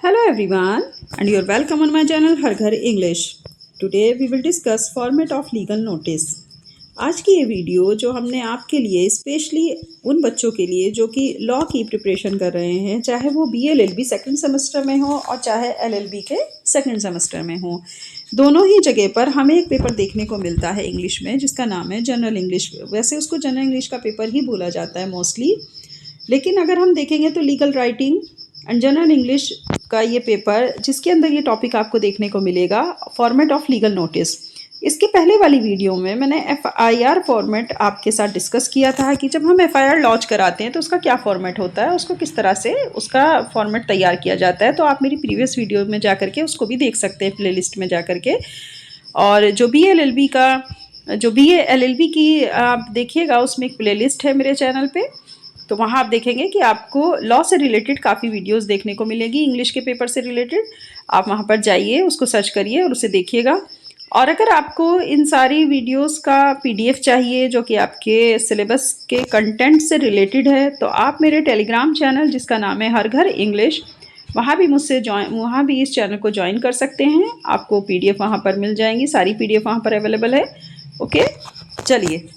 Hello everyone and you're welcome on my channel हर घर English. Today we will discuss format of legal notice. आज की ये video जो हमने आपके लिए स्पेशली उन बच्चों के लिए जो कि लॉ की प्रिपरेशन कर रहे हैं, चाहे वो BLLB सेकंड सेमेस्टर में हो और चाहे LLB के सेकंड सेमेस्टर में हो, दोनों ही जगह पर हमें एक पेपर देखने को मिलता है इंग्लिश में जिसका नाम है जनरल इंग्लिश। वैसे उसको जनरल इंग्लिश का पेपर ही बोला जाता है मोस्टली, लेकिन अगर हम देखेंगे तो legal writing and general English का ये पेपर जिसके अंदर ये टॉपिक आपको देखने को मिलेगा, फॉर्मेट ऑफ लीगल नोटिस। इसके पहले वाली वीडियो में मैंने FIR फॉर्मेट आपके साथ डिस्कस किया था कि जब हम FIR लॉन्च कराते हैं तो उसका क्या फॉर्मेट होता है, उसको किस तरह से उसका फॉर्मेट तैयार किया जाता है। तो आप मेरी प्रीवियस वीडियो में जा करके उसको भी देख सकते हैं प्लेलिस्ट में जा करके। और जो BLLB की आप देखिएगा उसमें एक प्लेलिस्ट है मेरे चैनल पे, तो वहाँ आप देखेंगे कि आपको लॉ से रिलेटेड काफ़ी वीडियोस देखने को मिलेगी, इंग्लिश के पेपर से रिलेटेड। आप वहाँ पर जाइए, उसको सर्च करिए और उसे देखिएगा। और अगर आपको इन सारी वीडियोस का PDF चाहिए जो कि आपके सिलेबस के कंटेंट से रिलेटेड है, तो आप मेरे टेलीग्राम चैनल जिसका नाम है हर घर इंग्लिश, वहाँ भी इस चैनल को ज्वाइन कर सकते हैं। आपको PDF वहाँ पर मिल जाएंगी, सारी PDF वहाँ पर अवेलेबल है। ओके, चलिए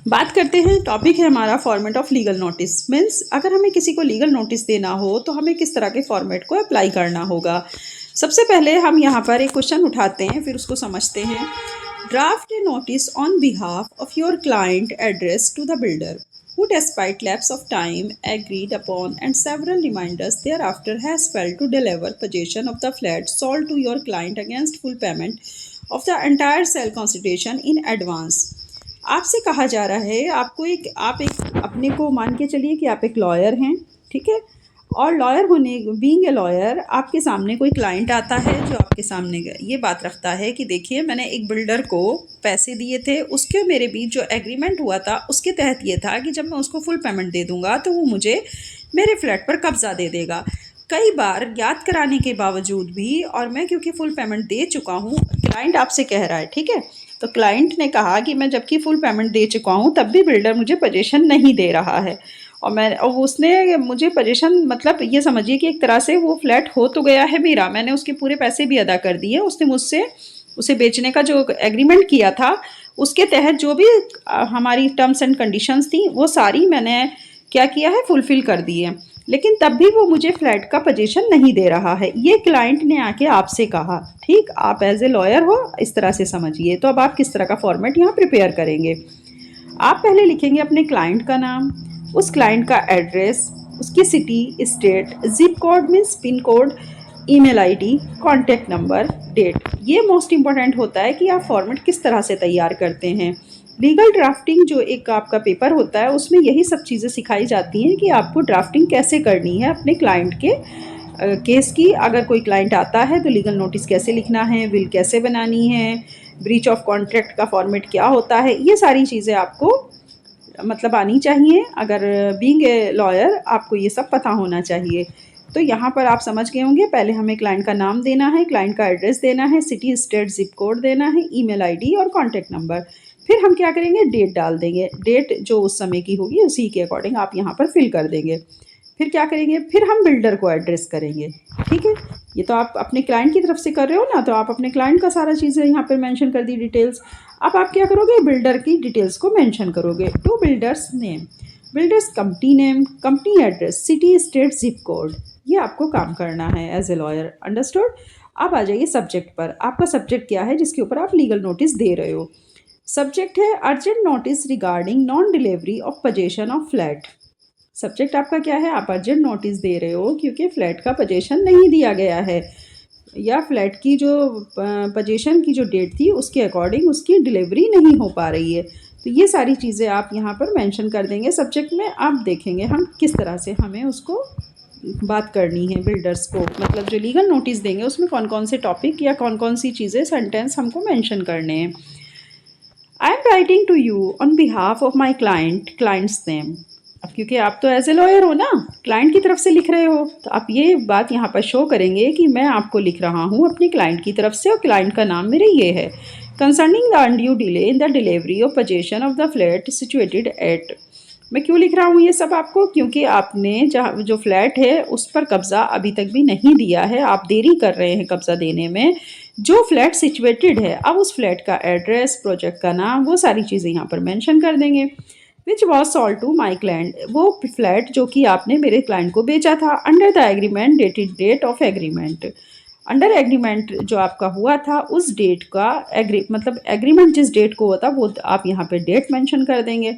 बात करते हैं। टॉपिक है हमारा format of legal notice. Means अगर हमें किसी को लीगल नोटिस देना हो तो हमें किस तरह के फॉर्मेट को अप्लाई करना होगा। सबसे पहले हम यहाँ पर एक क्वेश्चन उठाते हैं, फिर उसको समझते हैं। Draft a notice on behalf of your client address to the builder who despite lapse of time agreed upon and several reminders thereafter has failed to deliver possession of the flat sold to your client against full payment of the entire sale consideration in advance। आपसे कहा जा रहा है आप एक अपने को मान के चलिए कि आप एक लॉयर हैं, ठीक है। और लॉयर होने बीइंग ए लॉयर आपके सामने कोई क्लाइंट आता है जो आपके सामने ये बात रखता है कि देखिए मैंने एक बिल्डर को पैसे दिए थे, उसके मेरे बीच जो एग्रीमेंट हुआ था उसके तहत ये था कि जब मैं उसको फुल पेमेंट दे दूंगा तो वो मुझे मेरे फ्लैट पर कब्जा दे देगा। कई बार ज्ञात कराने के बावजूद भी, और मैं क्योंकि फुल पेमेंट दे चुका हूँ, क्लाइंट आपसे कह रहा है, ठीक है। तो क्लाइंट ने कहा कि मैं जबकि फुल पेमेंट दे चुका हूँ तब भी बिल्डर मुझे पोजीशन नहीं दे रहा है। और उसने मुझे पोजीशन, मतलब ये समझिए कि एक तरह से वो फ्लैट हो तो गया है मेरा, मैंने उसके पूरे पैसे भी अदा कर दिए। उसने मुझसे उसे बेचने का जो एग्रीमेंट किया था उसके तहत जो भी हमारी टर्म्स एंड कंडीशंस थी वो सारी मैंने क्या किया है, फुलफिल कर दी है, लेकिन तब भी वो मुझे फ्लैट का पोजीशन नहीं दे रहा है। ये क्लाइंट ने आके आपसे कहा, ठीक। आप एज ए लॉयर हो, इस तरह से समझिए। तो अब आप किस तरह का फॉर्मेट यहाँ प्रिपेयर करेंगे। आप पहले लिखेंगे अपने क्लाइंट का नाम, उस क्लाइंट का एड्रेस, उसकी city, state, zip code means pin code, email ID, contact number, date. ये मोस्ट इम्पॉर्टेंट होता है कि आप फॉर्मेट किस तरह से तैयार करते हैं। लीगल ड्राफ्टिंग जो एक आपका पेपर होता है उसमें यही सब चीज़ें सिखाई जाती हैं कि आपको ड्राफ्टिंग कैसे करनी है अपने क्लाइंट के केस की। अगर कोई क्लाइंट आता है तो लीगल नोटिस कैसे लिखना है, विल कैसे बनानी है, ब्रीच ऑफ कॉन्ट्रैक्ट का फॉर्मेट क्या होता है, ये सारी चीज़ें आपको मतलब आनी चाहिए। अगर बीइंग ए लॉयर आपको ये सब पता होना चाहिए। तो यहाँ पर आप समझ गए होंगे, पहले हमें क्लाइंट का नाम देना है, क्लाइंट का एड्रेस देना है, सिटी, स्टेट, जिप कोड देना है, ईमेल ID और कॉन्टैक्ट नंबर। फिर हम क्या करेंगे, डेट डाल देंगे, डेट जो उस समय की होगी उसी के अकॉर्डिंग आप यहाँ पर फिल कर देंगे। फिर क्या करेंगे, फिर हम बिल्डर को एड्रेस करेंगे, ठीक है। ये तो आप अपने क्लाइंट की तरफ से कर रहे हो ना, तो आप अपने क्लाइंट का सारा चीज़ें यहाँ पर मेंशन कर दी, डिटेल्स। अब आप क्या करोगे, बिल्डर की डिटेल्स को मेंशन करोगे। To builder's name, builder's company name, company address, city, state, zip code. ये आपको काम करना है एज ए लॉयर, अंडरस्टूड। अब आ जाइए सब्जेक्ट पर। आपका सब्जेक्ट क्या है जिसके ऊपर आप लीगल नोटिस दे रहे हो। सब्जेक्ट है urgent notice regarding non delivery of possession of flat. Subject आपका क्या है, आप अर्जेंट नोटिस दे रहे हो क्योंकि फ्लैट का पोजेशन नहीं दिया गया है, या फ्लैट की जो पोजेशन की जो डेट थी उसके अकॉर्डिंग उसकी डिलीवरी नहीं हो पा रही है। तो ये सारी चीज़ें आप यहाँ पर मेंशन कर देंगे सब्जेक्ट में। आप देखेंगे हम किस तरह से हमें उसको बात करनी है बिल्डर्स को, मतलब जो लीगल नोटिस देंगे उसमें कौन कौन से टॉपिक या कौन कौन सी चीज़ें, सेंटेंस हमको मेंशन करने हैं। I am writing to you on behalf of my client, client's name. अब क्योंकि आप तो एज ए लॉयर हो ना, क्लाइंट की तरफ से लिख रहे हो, तो आप ये बात यहाँ पर शो करेंगे कि मैं आपको लिख रहा हूँ अपने क्लाइंट की तरफ से और क्लाइंट का नाम मेरे ये है। Concerning the undue delay in the delivery of possession of the flat situated at मैं क्यों लिख रहा हूँ ये सब आपको? क्योंकि आपने जहाँ जो फ्लैट है उस पर कब्ज़ा अभी तक भी नहीं दिया है, आप देरी कर रहे हैं कब्ज़ा देने में। जो फ्लैट सिचुएटेड है, अब उस फ्लैट का एड्रेस, प्रोजेक्ट का नाम, वो सारी चीज़ें यहाँ पर मेंशन कर देंगे। Which was sold to my client, वो फ्लैट जो कि आपने मेरे क्लाइंट को बेचा था under the agreement dated date of agreement. Under agreement जो आपका हुआ था उस डेट का मतलब एग्रीमेंट जिस डेट को होता वो आप यहाँ पे डेट मेंशन कर देंगे।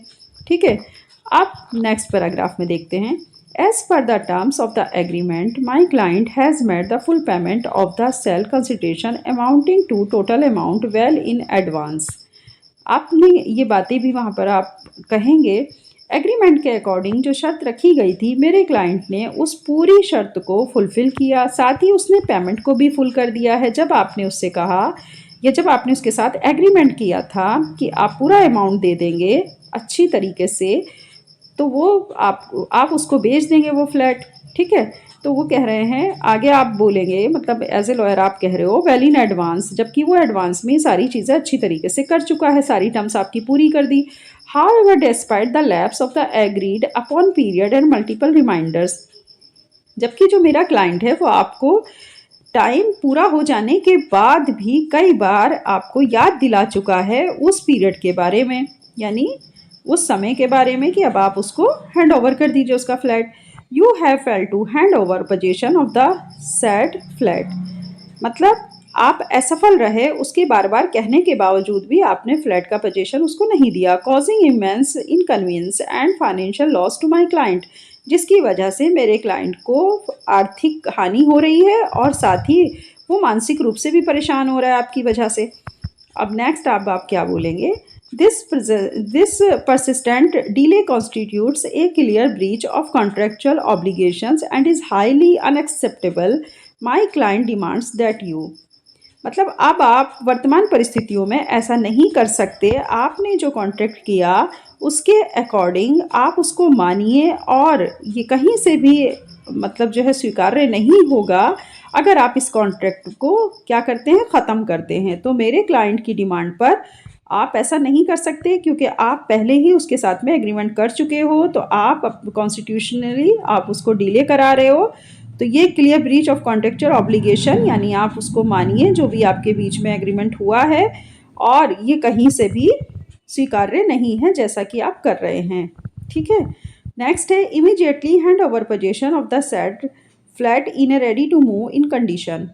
ठीक है, आप नेक्स्ट पैराग्राफ में देखते हैं। As per the terms of the agreement my client has made the full payment of the sale consideration amounting to total amount well in advance. आपने ये बातें भी वहाँ पर आप कहेंगे। एग्रीमेंट के अकॉर्डिंग जो शर्त रखी गई थी, मेरे क्लाइंट ने उस पूरी शर्त को फुलफ़िल किया, साथ ही उसने पेमेंट को भी फुल कर दिया है। जब आपने उससे कहा या जब आपने उसके साथ एग्रीमेंट किया था कि आप पूरा अमाउंट दे देंगे अच्छी तरीके से, तो वो आप उसको बेच देंगे वो फ्लैट। ठीक है, तो वो कह रहे हैं आगे आप बोलेंगे, मतलब एज ए लॉयर आप कह रहे हो वेल इन एडवांस, जबकि वो एडवांस में सारी चीज़ें अच्छी तरीके से कर चुका है, सारी टर्म्स आपकी पूरी कर दी। However despite the lapse of the agreed upon period and multiple reminders, जबकि जो मेरा क्लाइंट है वो आपको टाइम पूरा हो जाने के बाद भी कई बार आपको याद दिला चुका है उस पीरियड के बारे में, यानी उस समय के बारे में कि अब आप उसको हैंड ओवर कर दीजिए उसका flat. You have fail to hand over possession of the said flat, मतलब आप असफल रहे उसके बार बार कहने के बावजूद भी आपने फ्लैट का पोजीशन उसको नहीं दिया, causing immense inconvenience and financial loss to my client, जिसकी वजह से मेरे क्लाइंट को आर्थिक हानि हो रही है और साथ ही वो मानसिक रूप से भी परेशान हो रहा है आपकी वजह से। अब नेक्स्ट आप क्या बोलेंगे? This persistent delay constitutes a clear breach of contractual obligations and is highly unacceptable. My client demands that you, मतलब अब आप वर्तमान परिस्थितियों में ऐसा नहीं कर सकते। आपने जो कॉन्ट्रैक्ट किया उसके अकॉर्डिंग आप उसको मानिए और ये कहीं से भी मतलब जो है स्वीकार्य नहीं होगा अगर आप इस कॉन्ट्रैक्ट को क्या करते हैं, ख़त्म करते हैं। तो मेरे क्लाइंट की डिमांड पर आप ऐसा नहीं कर सकते क्योंकि आप पहले ही उसके साथ में एग्रीमेंट कर चुके हो, तो आप कॉन्स्टिट्यूशनली आप उसको डिले करा रहे हो। तो ये clear breach of contractual obligation, यानी आप उसको मानिए जो भी आपके बीच में एग्रीमेंट हुआ है और ये कहीं से भी स्वीकार्य नहीं है जैसा कि आप कर रहे हैं। ठीक है, नेक्स्ट है immediately hand over possession of the said flat in a ready to move in condition.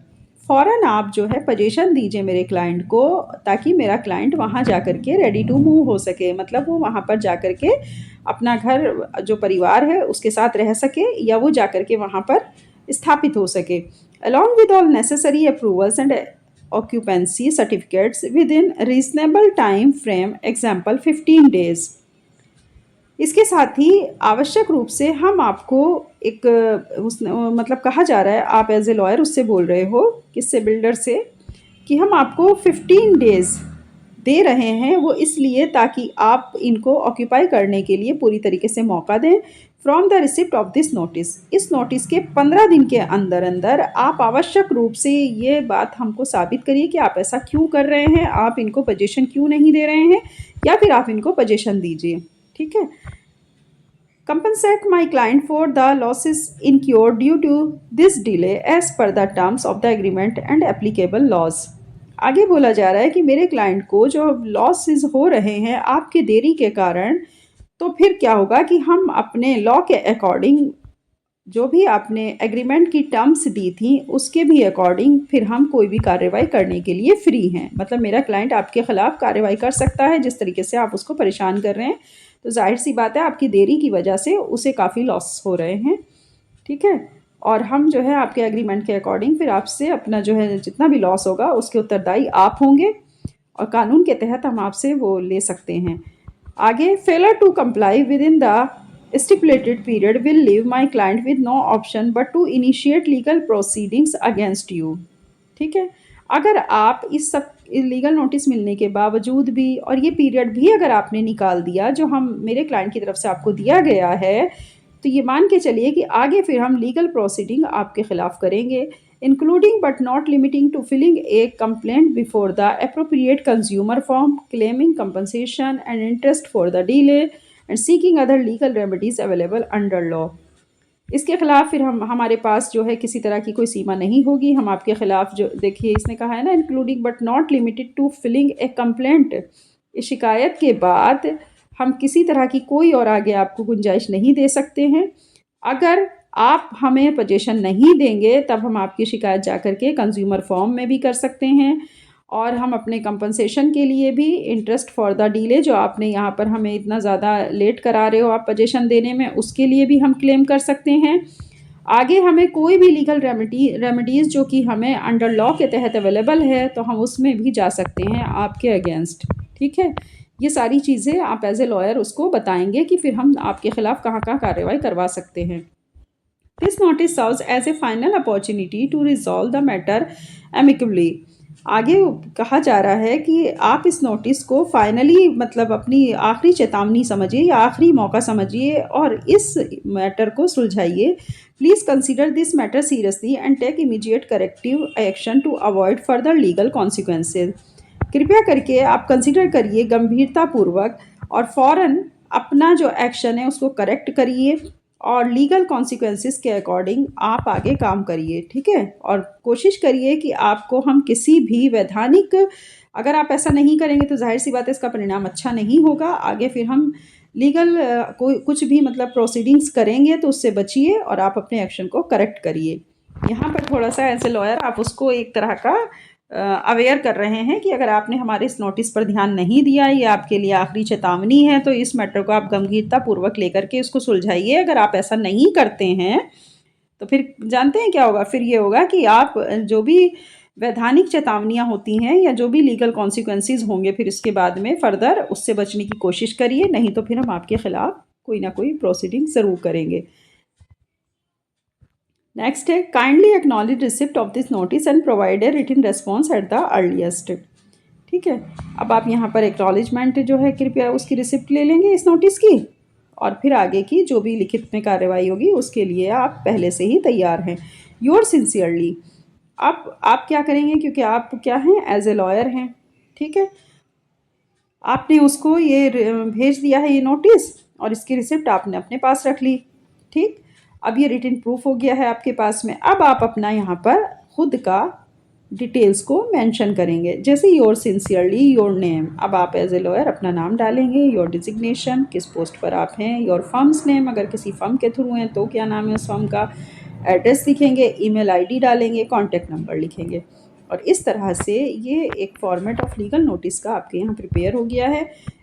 फ़ौरन आप जो है पोजीशन दीजिए मेरे क्लाइंट को ताकि मेरा क्लाइंट वहाँ जा कर के रेडी टू मूव हो सके, मतलब वो वहाँ पर जा कर के अपना घर जो परिवार है उसके साथ रह सके या वो जा कर के वहाँ पर स्थापित हो सके। Along with all necessary approvals and occupancy certificates with in reasonable time frame, example 15 days. इसके साथ ही आवश्यक रूप से हम आपको एक मतलब कहा जा रहा है, आप एज ए लॉयर उससे बोल रहे हो किससे, बिल्डर से, कि हम आपको 15 डेज़ दे रहे हैं, वो इसलिए ताकि आप इनको ऑक्यूपाई करने के लिए पूरी तरीके से मौका दें। From the receipt of this notice, इस नोटिस के 15 दिन के अंदर अंदर आप आवश्यक रूप से ये बात हमको साबित करिए कि आप ऐसा क्यों कर रहे हैं, आप इनको पोजीशन क्यों नहीं दे रहे हैं या फिर आप इनको पोजीशन दीजिए। ठीक है, compensate my client for the losses incurred due to this delay as per the terms of the agreement and applicable laws। आगे बोला जा रहा है कि मेरे क्लाइंट को जो लॉसेस हो रहे हैं आपके देरी के कारण, तो फिर क्या होगा कि हम अपने लॉ के अकॉर्डिंग जो भी आपने एग्रीमेंट की टर्म्स दी थी उसके भी अकॉर्डिंग फिर हम कोई भी कार्रवाई करने के लिए फ्री हैं। मतलब मेरा क्लाइंट आपके ख़िलाफ़ कार्रवाई कर सकता है जिस तरीके से आप उसको परेशान कर रहे हैं। तो जाहिर सी बात है आपकी देरी की वजह से उसे काफ़ी लॉस हो रहे हैं। ठीक है, और हम जो है आपके एग्रीमेंट के अकॉर्डिंग फिर आपसे अपना जो है जितना भी लॉस होगा उसके उत्तरदायी आप होंगे और कानून के तहत हम आपसे वो ले सकते हैं। आगे, failure to comply within the stipulated period will leave my client with no option but to initiate legal proceedings against you। ठीक है, अगर आप इस सब लीगल नोटिस मिलने के बावजूद भी और ये पीरियड भी अगर आपने निकाल दिया जो हम मेरे क्लाइंट की तरफ से आपको दिया गया है, तो ये मान के चलिए कि आगे फिर हम लीगल प्रोसीडिंग आपके ख़िलाफ़ करेंगे, including but not limiting to filing a complaint before the appropriate consumer forum, claiming compensation and interest for the delay and seeking other legal remedies available under law. इसके खिलाफ फिर हमारे पास जो है किसी तरह की कोई सीमा नहीं होगी। हम आपके खिलाफ जो देखिए इसने कहा है ना, including but not limited to filing a complaint. इस शिकायत के बाद हम किसी तरह की कोई और आगे आपको गुंजाइश नहीं दे सकते हैं। अगर आप हमें पोजीशन नहीं देंगे तब हम आपकी शिकायत जा कर के कंज्यूमर फॉर्म में भी कर सकते हैं, और हम अपने कंपनसेशन के लिए भी इंटरेस्ट फॉर द डीले जो आपने यहाँ पर हमें इतना ज़्यादा लेट करा रहे हो आप पोजीशन देने में, उसके लिए भी हम क्लेम कर सकते हैं। आगे हमें कोई भी लीगल रेमेडीज़ जो कि हमें अंडर लॉ के तहत अवेलेबल है तो हम उसमें भी जा सकते हैं आपके अगेंस्ट। ठीक है, ये सारी चीज़ें आप एज ए लॉयर उसको बताएंगे कि फिर हम आपके खिलाफ कहाँ कहाँ कार्रवाई करवा सकते हैं। This notice serves as a final opportunity to resolve the matter amicably. आगे कहा जा रहा है कि आप इस नोटिस को फाइनली मतलब अपनी आखिरी चेतावनी समझिए या आखिरी मौका समझिए और इस मैटर को सुलझाइए। Please consider this matter seriously and take immediate corrective action to avoid further legal consequences. कृपया करके आप कंसीडर करिए गंभीरतापूर्वक और फ़ौरन अपना जो एक्शन है उसको करेक्ट करिए और लीगल कॉन्सिक्वेंसेस के अकॉर्डिंग आप आगे काम करिए। ठीक है, और कोशिश करिए कि आपको हम किसी भी वैधानिक, अगर आप ऐसा नहीं करेंगे तो जाहिर सी बात है इसका परिणाम अच्छा नहीं होगा। आगे फिर हम लीगल कोई कुछ भी मतलब प्रोसीडिंग्स करेंगे तो उससे बचिए और आप अपने एक्शन को करेक्ट करिए। यहाँ पर थोड़ा सा एज ए लॉयर आप उसको एक तरह का अवेयर कर रहे हैं कि अगर आपने हमारे इस नोटिस पर ध्यान नहीं दिया, ये आपके लिए आखिरी चेतावनी है, तो इस मैटर को आप गंभीरतापूर्वक लेकर के इसको सुलझाइए। अगर आप ऐसा नहीं करते हैं तो फिर जानते हैं क्या होगा, फिर ये होगा कि आप जो भी वैधानिक चेतावनियाँ होती हैं या जो भी लीगल कॉन्सिक्वेंसेस होंगे फिर इसके बाद में फर्दर, उससे बचने की कोशिश करिए, नहीं तो फिर हम आपके खिलाफ कोई ना कोई प्रोसीडिंग ज़रूर करेंगे। नेक्स्ट है, kindly acknowledge receipt of this notice and provide a written response at the earliest. ठीक है, अब आप यहाँ पर एक्नॉलेजमेंट जो है कृपया उसकी रिसिप्ट ले लेंगे इस नोटिस की, और फिर आगे की जो भी लिखित में कार्रवाई होगी उसके लिए आप पहले से ही तैयार हैं। Your sincerely. आप क्या करेंगे, क्योंकि आप क्या हैं, एज ए लॉयर हैं। ठीक है, आपने उसको ये भेज दिया है ये नोटिस और इसकी रिसिप्ट आपने अपने पास रख ली। ठीक, अब ये रिटन प्रूफ हो गया है आपके पास में। अब आप अपना यहाँ पर खुद का डिटेल्स को मेंशन करेंगे, जैसे योर सिंसियरली, योर नेम। अब आप एज ए लॉयर अपना नाम डालेंगे, योर डिजिग्नेशन, किस पोस्ट पर आप हैं, योर फर्म्स नेम, अगर किसी फर्म के थ्रू हैं तो क्या नाम है उस फर्म का, एड्रेस लिखेंगे, ईमेल आईडी डालेंगे, कॉन्टैक्ट नंबर लिखेंगे। और इस तरह से ये एक फॉर्मेट ऑफ लीगल नोटिस का आपके यहाँ प्रिपेयर हो गया है।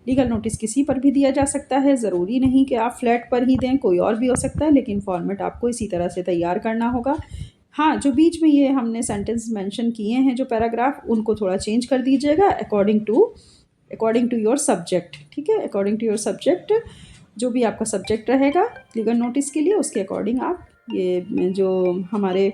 लीगल नोटिस किसी पर भी दिया जा सकता है, ज़रूरी नहीं कि आप फ्लैट पर ही दें, कोई और भी हो सकता है, लेकिन फॉर्मेट आपको इसी तरह से तैयार करना होगा। हाँ, जो बीच में ये हमने सेंटेंस मेंशन किए हैं जो पैराग्राफ, उनको थोड़ा चेंज कर दीजिएगा अकॉर्डिंग टू योर सब्जेक्ट। ठीक है, अकॉर्डिंग टू योर सब्जेक्ट, जो भी आपका सब्जेक्ट रहेगा लीगल नोटिस के लिए उसके अकॉर्डिंग आप ये जो हमारे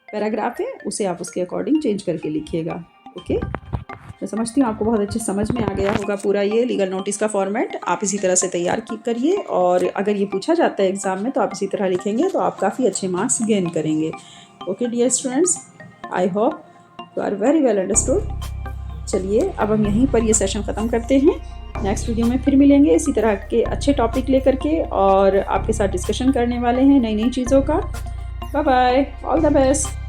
पैराग्राफ है उसे आप उसके अकॉर्डिंग चेंज करके लिखिएगा। ओके, मैं समझती हूँ आपको बहुत अच्छे समझ में आ गया होगा पूरा ये लीगल नोटिस का फॉर्मेट। आप इसी तरह से तैयार करिए, और अगर ये पूछा जाता है एग्ज़ाम में तो आप इसी तरह लिखेंगे तो आप काफ़ी अच्छे मार्क्स गेन करेंगे। Okay dear students, I hope you are very well understood. चलिए अब हम यहीं पर ये सेशन ख़त्म करते हैं। नेक्स्ट वीडियो में फिर मिलेंगे इसी तरह के अच्छे टॉपिक लेकर के, और आपके साथ डिस्कशन करने वाले हैं नई नई चीज़ों का। Bye bye, all the best.